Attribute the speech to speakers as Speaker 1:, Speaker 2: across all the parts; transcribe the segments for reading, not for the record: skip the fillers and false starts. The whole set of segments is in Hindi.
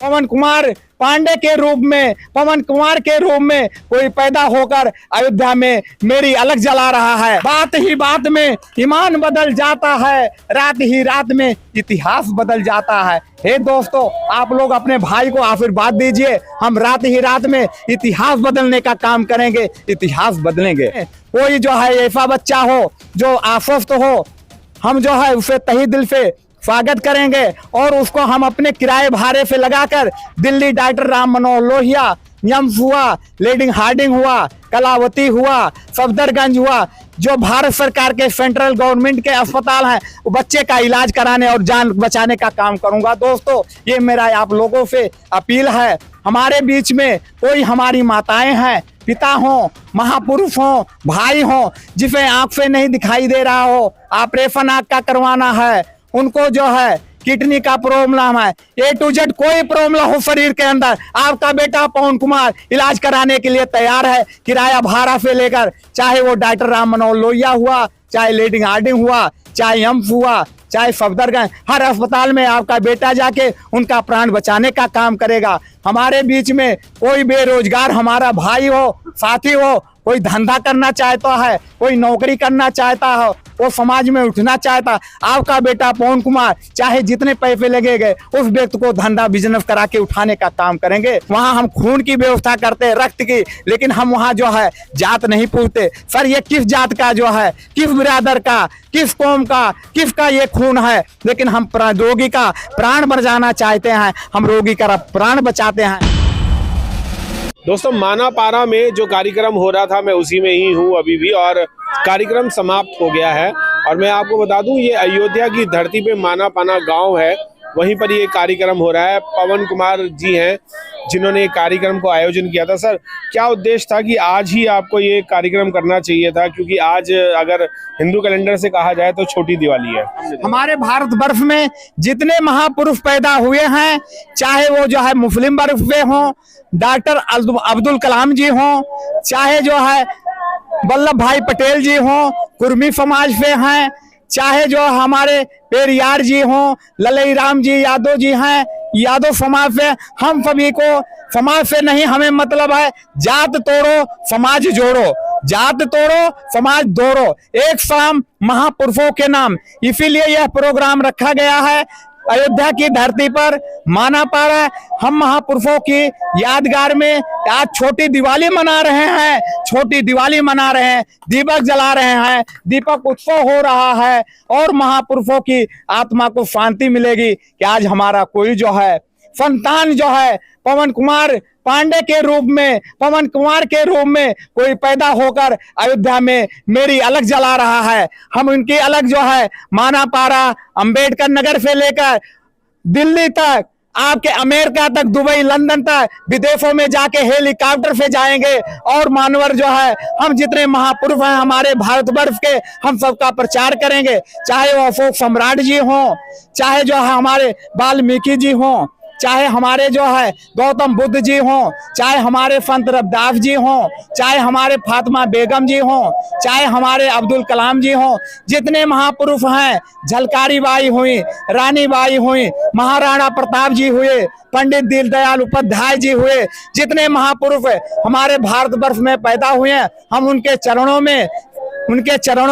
Speaker 1: पवन कुमार पांडे के रूप में, पवन कुमार के रूप में कोई पैदा होकर अयोध्या में मेरी अलग जला रहा है। बात ही बात में ईमान बदल जाता है, रात ही रात में इतिहास बदल जाता है। हे दोस्तों, आप लोग अपने भाई को आशीर्वाद दीजिए, हम रात ही रात में इतिहास बदलने का काम करेंगे, इतिहास बदलेंगे। कोई जो है ऐसा बच्चा हो जो आश्वस्त हो, हम जो है उसे तहे दिल से स्वागत करेंगे और उसको हम अपने किराए भाड़े से लगाकर दिल्ली डॉक्टर राम मनोहर लोहिया, यम्स हुआ, लेडी हार्डिंग हुआ, कलावती हुआ, सफदरगंज हुआ, जो भारत सरकार के सेंट्रल गवर्नमेंट के अस्पताल हैं, बच्चे का इलाज कराने और जान बचाने का काम करूंगा। दोस्तों, ये मेरा आप लोगों से अपील है। हमारे बीच में कोई हमारी माताएं हैं, पिता हो, महापुरुष हो, भाई हो, जिसे आंख से नहीं दिखाई दे रहा हो, ऑपरेशन आंख का करवाना है, उनको जो है किडनी का प्रॉब्लम है, A to Z कोई प्रॉब्लम हो शरीर के अंदर, आपका बेटा पवन कुमार इलाज कराने के लिए तैयार है। किराया भाड़ा से लेकर, चाहे वो डॉक्टर राम मनोहर लोहिया हुआ, चाहे लेडी हार्डिंग हुआ, चाहे यम्स हुआ, चाहे सफदरगंज, हर अस्पताल में आपका बेटा जाके उनका प्राण बचाने का काम करेगा। हमारे बीच में कोई बेरोजगार हमारा भाई हो, साथी हो, कोई धंधा करना चाहता है, कोई नौकरी करना चाहता हो, वो समाज में उठना चाहता, आपका बेटा पवन कुमार चाहे जितने पैसे लगेंगे उस व्यक्ति को धंधा बिजनेस करा के उठाने का काम करेंगे। वहाँ हम खून की व्यवस्था करते हैं, रक्त की, लेकिन हम वहाँ जो है जात नहीं पूछते। सर, ये किस जात का जो है, किस बिरादर का, किस कौम का, किसका ये खून है, लेकिन हम रोगी का प्राण बचाना चाहते हैं, हम रोगी का प्राण बचाते हैं।
Speaker 2: दोस्तों, मानापारा में जो कार्यक्रम हो रहा था मैं उसी में ही हूँ अभी भी, और कार्यक्रम समाप्त हो गया है। और मैं आपको बता दूं, ये अयोध्या की धरती पे मानापारा गांव है, वहीं पर ये कार्यक्रम हो रहा है। पवन कुमार जी हैं जिन्होंने कार्यक्रम को आयोजन किया था। सर, क्या उद्देश्य था कि आज ही आपको ये कार्यक्रम करना चाहिए था, क्योंकि आज अगर हिंदू कैलेंडर से कहा जाए तो छोटी दिवाली है।
Speaker 1: हमारे भारतवर्ष में जितने महापुरुष पैदा हुए हैं, चाहे वो जो है मुस्लिम वर्ग पे हों, डॉक्टर अब्दुल कलाम जी हों, चाहे जो है वल्लभ भाई पटेल जी हों, कुर्मी समाज से हैं, चाहे जो हमारे पेरियार जी हों, ललई राम जी यादव जी हैं, यादव समाज से, हम सभी को समाज से नहीं हमें मतलब है, जात तोड़ो समाज जोड़ो, जात तोड़ो समाज जोड़ो, एक शाम महापुरुषों के नाम। इसीलिए यह प्रोग्राम रखा गया है अयोध्या की धरती पर, मानापारा। हम महापुरुषों की यादगार में आज छोटी दिवाली मना रहे हैं, छोटी दिवाली मना रहे हैं, दीपक जला रहे हैं, दीपक उत्सव हो रहा है, और महापुरुषों की आत्मा को शांति मिलेगी कि आज हमारा कोई जो है संतान जो है पवन कुमार पांडे के रूप में, पवन कुमार के रूप में कोई पैदा होकर अयोध्या में मेरी अलग जला रहा है। हम उनकी अलग जो है मानापारा, अंबेडकर नगर से लेकर दिल्ली तक, आपके अमेरिका तक, दुबई, लंदन तक, विदेशों में जाके हेलीकॉप्टर से जाएंगे, और मानवर जो है हम जितने महापुरुष हैं हमारे भारतवर्ष के, हम सबका प्रचार करेंगे। चाहे वो अशोक सम्राट जी हों, चाहे जो है हमारे वाल्मीकि जी हों, चाहे हमारे जो है गौतम बुद्ध जी हों, चाहे हमारे संत रविदास जी हों, चाहे हमारे फातिमा बेगम जी हों, चाहे हमारे अब्दुल कलाम जी हों, जितने महापुरुष हैं, झलकारी बाई हुई, रानी बाई हुई, महाराणा प्रताप जी हुए, पंडित दीनदयाल उपाध्याय जी हुए, जितने महापुरुष हमारे भारतवर्ष में पैदा हुए हैं, हम उनके चरणों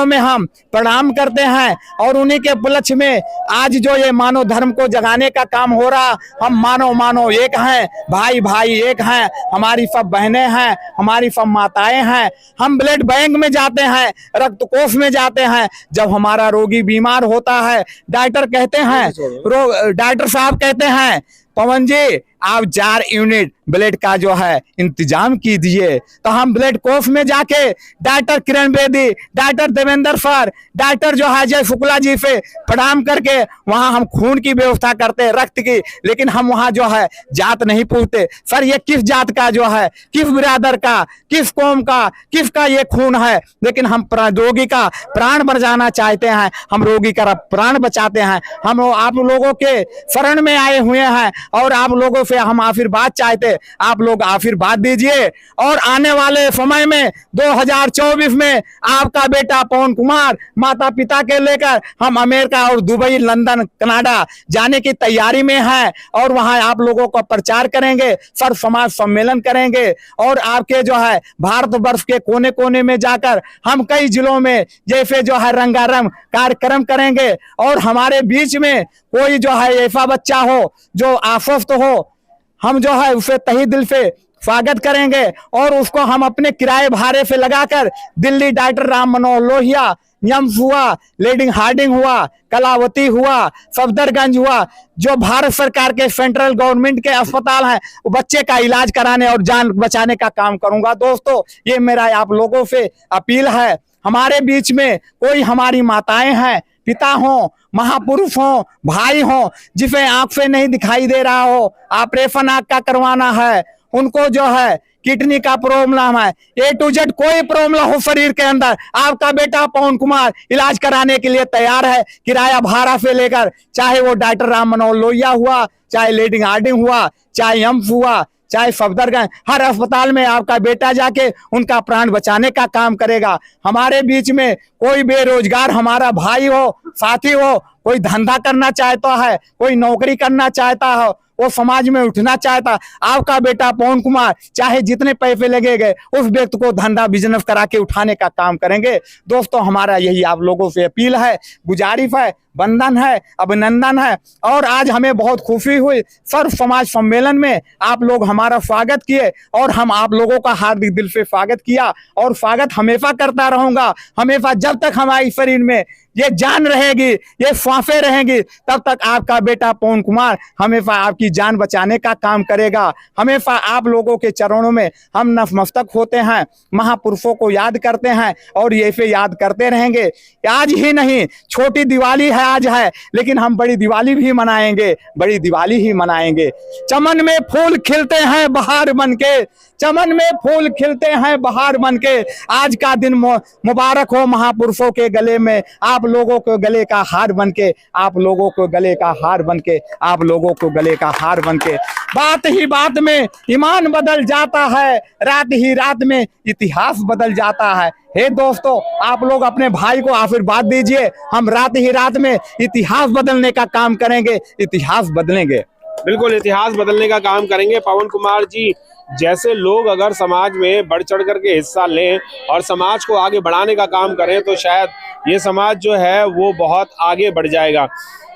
Speaker 1: में हम प्रणाम करते हैं। और उन्हीं के उपलक्ष्य में आज जो ये मानव धर्म को जगाने का काम हो रहा, हम मानव एक हैं, भाई एक हैं, हमारी सब बहनें हैं, हमारी सब माताएं हैं। हम ब्लड बैंक में जाते हैं, रक्त कोष में जाते हैं। जब हमारा रोगी बीमार होता है, डॉक्टर साहब कहते हैं, पवन जी आप 4 यूनिट ब्लड का जो है इंतजाम कीजिए, तो हम ब्लड कोष में जाके doctor Kiran Bedi, doctor Devendra sir, doctor जो है अजय शुक्ला जी से प्रणाम करके वहां हम खून की व्यवस्था करते हैं, रक्त की, लेकिन हम वहां जो है जात नहीं पूछते। सर, ये किस जात का जो है, किस बिरादर का, किस कौम का, किसका ये खून है, लेकिन हम रोगी का प्राण बचाना चाहते हैं, हम रोगी का प्राण बचाते हैं। हम आप लोगों के शरण में आए हुए हैं, और आप लोगों से हम आशीर्वाद चाहते, आप लोग आशीर्वाद दीजिए और आने वाले समय में 2024 में आपका बेटा पवन कुमार माता पिता के लेकर हम अमेरिका और दुबई, लंदन, कनाडा जाने की तैयारी में है और वहां आप लोगों का प्रचार करेंगे, सर्व समाज सम्मेलन करेंगे और आपके जो है भारतवर्ष के कोने कोने में जाकर हम कई जिलों में जैसे जो है रंगारंग कार्यक्रम करेंगे और हमारे बीच में कोई जो है ऐसा बच्चा हो जो आश्वस्त हो, हम जो है उसे तहे दिल से स्वागत करेंगे और उसको हम अपने किराए भाड़े से लगाकर दिल्ली डॉक्टर राम मनोहर लोहिया, यम्स हुआ, लेडी हार्डिंग हुआ, कलावती हुआ, सफदरगंज हुआ, जो भारत सरकार के सेंट्रल गवर्नमेंट के अस्पताल हैं, बच्चे का इलाज कराने और जान बचाने का काम करूंगा। दोस्तों, ये मेरा आप लोगों से अपील है। हमारे बीच में कोई हमारी माताएं हैं, पिता हो, महापुरुष हो, भाई हो, जिसे आंख से नहीं दिखाई दे रहा हो, ऑपरेशन आंख का करवाना है, उनको जो है किडनी का प्रॉब्लम है, A to Z कोई प्रॉब्लम हो शरीर के अंदर, आपका बेटा पवन कुमार इलाज कराने के लिए तैयार है। किराया भाड़ा से लेकर, चाहे वो डॉक्टर राम मनोहर लोहिया हुआ, चाहे लेडी हार्डिंग हुआ, चाहे यम्स हुआ, चाहे सफदरगंज, हर अस्पताल में आपका बेटा जाके उनका प्राण बचाने का काम करेगा। हमारे बीच में कोई बेरोजगार हमारा भाई हो, साथी हो, कोई धंधा करना चाहता है, कोई नौकरी करना चाहता हो, वो समाज में उठना चाहता, आपका बेटा पवन कुमार चाहे जितने पैसे लगेंगे उस व्यक्ति को धंधा बिजनेस करा के उठाने का काम करेंगे। दोस्तों, हमारा यही आप लोगों से अपील है, गुजारिश है, वंदन है, अभिनंदन है और आज हमें बहुत खुशी हुई। सर्व समाज सम्मेलन में आप लोग हमारा स्वागत किए और हम आप लोगों का हार्दिक दिल से स्वागत किया और स्वागत हमेशा करता रहूंगा। हमेशा जब तक हमारे शरीर में ये जान रहेगी, ये सांसें रहेंगी, तब तक आपका बेटा पवन कुमार हमेशा आपकी जान बचाने का काम करेगा। हमेशा आप लोगों के चरणों में हम नतमस्तक होते हैं, महापुरुषों को याद करते हैं और ऐसे याद करते रहेंगे। आज ही नहीं, छोटी दिवाली है आज है, लेकिन हम बड़ी दिवाली भी मनाएंगे, बड़ी दिवाली ही मनाएंगे। चमन में फूल खिलते हैं बहार बनके, चमन में फूल खिलते हैं बहार बनके। आज का दिन मुबारक हो महापुरुषों के गले में, आप लोगों को गले का हार बनके, आप लोगों को गले का हार बनके, आप लोगों को गले का हार बनके। बात ही बात में ईमान बदल जाता है, रात ही रात में इतिहास बदल जाता है। हे दोस्तों, आप लोग अपने भाई को आशीर्वाद दीजिए, हम रात ही रात में इतिहास बदलने का काम करेंगे, इतिहास बदलेंगे।
Speaker 2: बिल्कुल, इतिहास बदलने का काम करेंगे। पवन कुमार जी जैसे लोग अगर समाज में बढ़ चढ़ करके हिस्सा लें और समाज को आगे बढ़ाने का काम करें तो शायद ये समाज जो है वो बहुत आगे बढ़ जाएगा।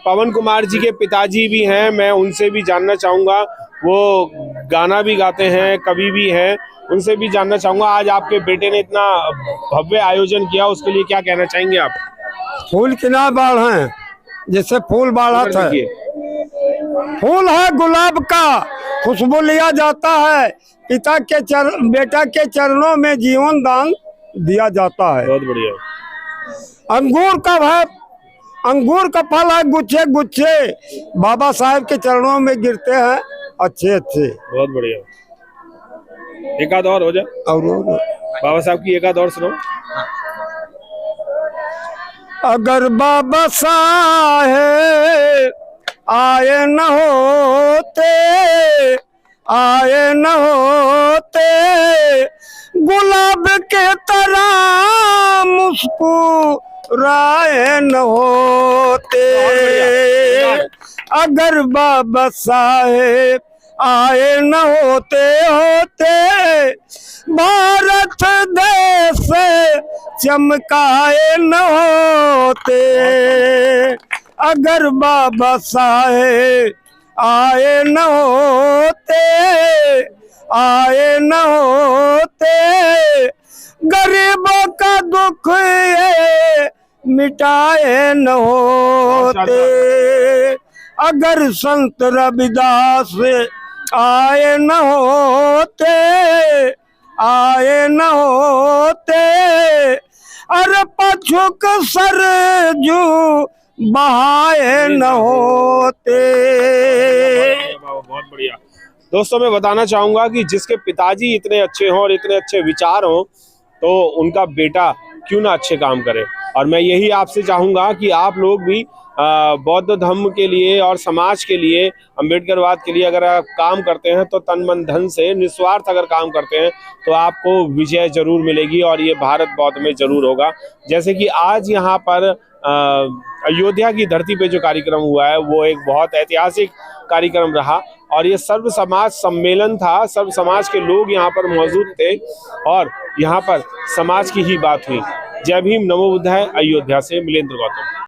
Speaker 2: पवन कुमार जी के पिताजी भी हैं, मैं उनसे भी जानना चाहूँगा, वो गाना भी गाते हैं, कवि भी हैं, उनसे भी जानना चाहूँगा आज आपके बेटे ने इतना भव्य आयोजन किया, उसके लिए क्या कहना चाहेंगे आप?
Speaker 3: फूल किना बाढ़ है, जैसे फूल बाढ़त है, फूल है गुलाब का, खुशबू लिया जाता है, पिता के बेटा के चरणों में जीवन दान दिया जाता है।
Speaker 2: बहुत बढ़िया।
Speaker 3: अंगूर का है, अंगूर का फल है गुच्छे गुच्छे, बाबा साहब के चरणों में गिरते हैं अच्छे अच्छे।
Speaker 2: बहुत बढ़िया। एक आध और हो जाए,
Speaker 3: और
Speaker 2: बाबा साहब की एक आध और सुनो।
Speaker 3: अगर बाबा साहेब आए न होते, आए न होते, गुलाब के तरह मुस्कुराए न होते। अगर बाबा साहेब आए न होते, भारत देश से चमकाए न होते। अगर बाबा साहेब आए न होते, आए न होते, गरीबों का दुख ये मिटाए न होते। अगर संत रविदास आए न होते, आए न होते, अरे पछुक सरजू बहाए न होते।
Speaker 2: बहुत बढ़िया। दोस्तों, मैं बताना चाहूंगा कि जिसके पिताजी इतने अच्छे हों और इतने अच्छे विचार हों तो उनका बेटा क्यों ना अच्छे काम करे। और मैं यही आपसे चाहूंगा कि आप लोग भी बौद्ध धर्म के लिए और समाज के लिए, अम्बेडकरवाद के लिए अगर आप काम करते हैं तो तन मन धन से निस्वार्थ अगर काम करते हैं तो आपको विजय जरूर मिलेगी और ये भारत बौद्ध में जरूर होगा। जैसे कि आज यहाँ पर अयोध्या की धरती पे जो कार्यक्रम हुआ है वो एक बहुत ऐतिहासिक कार्यक्रम रहा और ये सर्व समाज सम्मेलन था। सर्व समाज के लोग यहाँ पर मौजूद थे और यहाँ पर समाज की ही बात हुई। जय भीम, नमो बुद्धाय। अयोध्या से मिलेंद्र गौतम।